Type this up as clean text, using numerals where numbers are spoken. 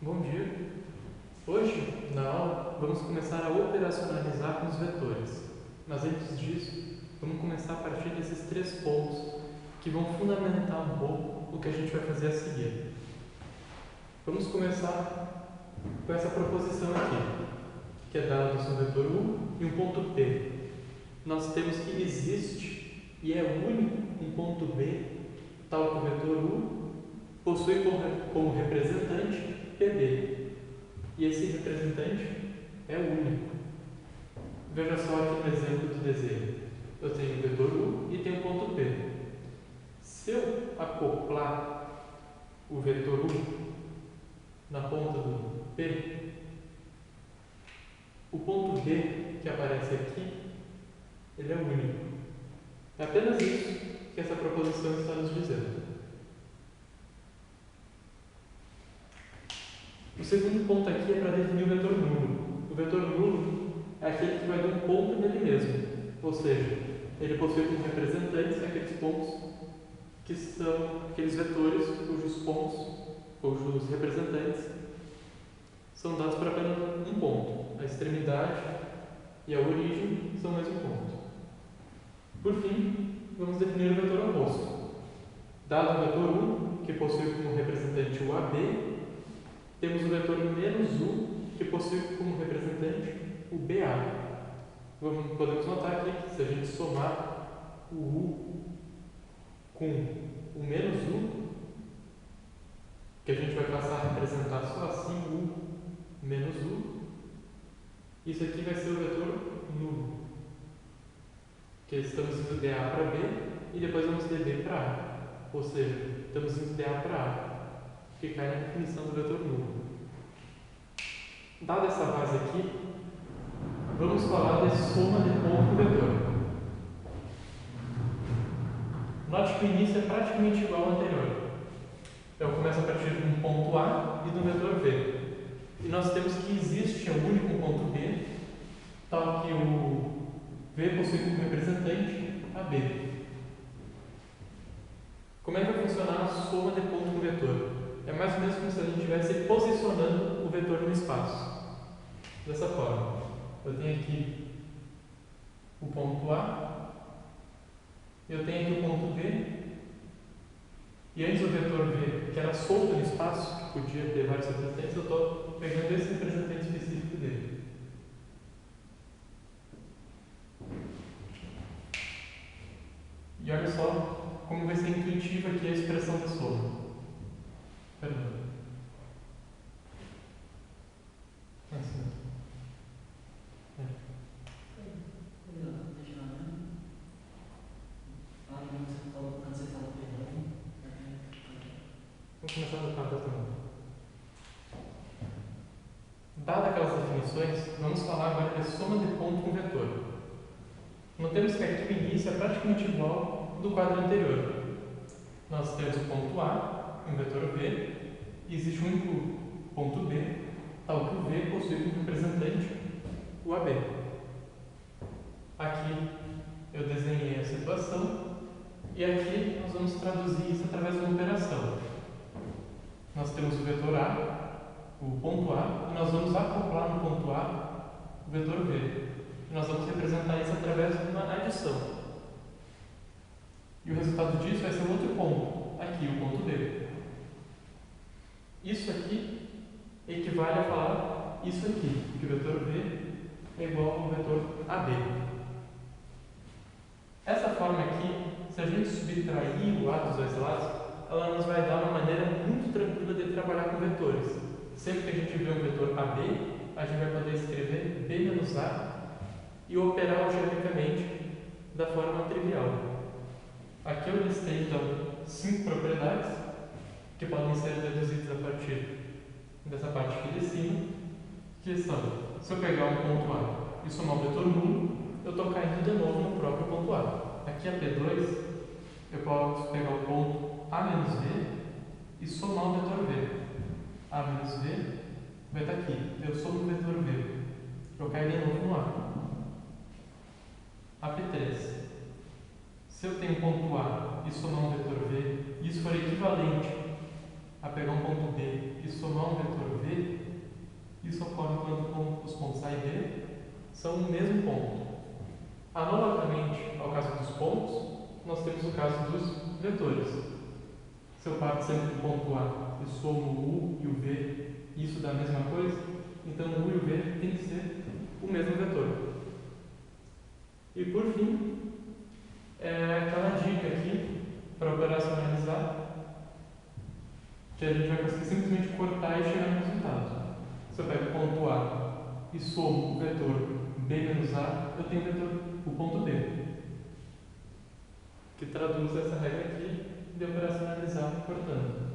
Bom dia! Hoje, na aula, vamos começar a operacionalizar com os vetores. Mas antes disso, vamos começar a partir desses 3 pontos que vão fundamentar um pouco o que a gente vai fazer a seguir. Vamos começar com essa proposição aqui, que é dada no vetor U e um ponto P. Nós temos que existe e é único um ponto B, tal que o vetor U possui como representante PB. E esse representante é único. Veja só aqui no exemplo do desenho. Eu tenho o vetor U e tenho o ponto P. Se eu acoplar o vetor U na ponta do P, o ponto B que aparece aqui, ele é único. É apenas isso que essa proposição está nos dizendo. O segundo ponto aqui é para definir o vetor nulo. O vetor nulo é aquele que vai dar um ponto nele mesmo, ou seja, ele possui como representantes aqueles pontos que são aqueles vetores cujos representantes são dados por apenas um ponto. A extremidade e a origem são o mesmo ponto. Por fim, vamos definir o vetor oposto. Dado o vetor U, que possui como representante o AB, temos o vetor menos U, que possui como representante o BA. Podemos notar aqui que se a gente somar o U com o menos U, que a gente vai passar a representar só assim U menos U, isso aqui vai ser o vetor nulo. Que estamos indo de A para B e depois vamos de B para A. Ou seja, estamos indo de A para A, que cai na definição do vetor nulo. Dada essa base aqui, vamos falar de soma de ponto vetor. Note que o início é praticamente igual ao anterior. Eu começo a partir de um ponto A e do vetor V. E nós temos que existe um único ponto B, tal que o V possui como representante a B. Como é que vai funcionar a soma de ponto com vetor? É mais ou menos como se a gente estivesse posicionando o vetor no espaço. Dessa forma, eu tenho aqui o ponto A, eu tenho aqui o ponto B, e antes o vetor V, que era solto no espaço, que podia ter vários representantes, eu estou pegando esse representante específico dele. E olha só como vai ser intuitiva aqui a expressão da soma. Perdão. Assim. Vamos começar do caso também. Dadas aquelas definições, vamos falar agora da soma de ponto com vetor. Notemos que aqui o início é praticamente igual do quadro anterior. Nós temos o ponto A, um vetor V, e existe um único ponto B, tal que o V possui como representante o AB. Aqui eu desenhei a situação e aqui nós vamos traduzir isso através de uma operação. Nós temos o vetor A, o ponto A, e nós vamos acoplar no ponto A o vetor V. E nós vamos representar isso através de uma adição. E o resultado disso vai ser outro ponto, aqui, o ponto B. Isso aqui equivale a falar isso aqui, que o vetor V é igual ao vetor AB. Essa forma aqui, se a gente subtrair o A dos dois lados, ela nos vai dar uma maneira muito tranquila de trabalhar com vetores. Sempre que a gente vê um vetor AB, a gente vai poder escrever B menos A e operar algebricamente da forma trivial. Aqui eu listei então 5 propriedades que podem ser deduzidas a partir dessa parte aqui de cima, que são, se eu pegar um ponto A e somar um vetor nulo, eu estou caindo de novo no próprio ponto A. Aqui a P2, eu posso pegar o ponto A menos V e somar o vetor V. A menos V vai estar aqui. Eu somo o vetor V. Eu caio de novo no A. A P3. Se eu tenho um ponto A e somar um vetor V, e isso for equivalente a pegar um ponto B e e somar um vetor v, isso ocorre quando os pontos A e B são o mesmo ponto. Analogamente ao caso dos pontos, nós temos o caso dos vetores. Se eu parto sempre do ponto A e somo o U e o V, e isso dá a mesma coisa, então o U e o V tem que ser o mesmo vetor. E por fim, aquela dica aqui para operacionalizar, que a gente vai conseguir simplesmente cortar e chegar no resultado. Se eu pego o ponto A e somo o vetor B menos A, eu tenho o ponto B, que traduz essa regra aqui de operacionalizar cortando.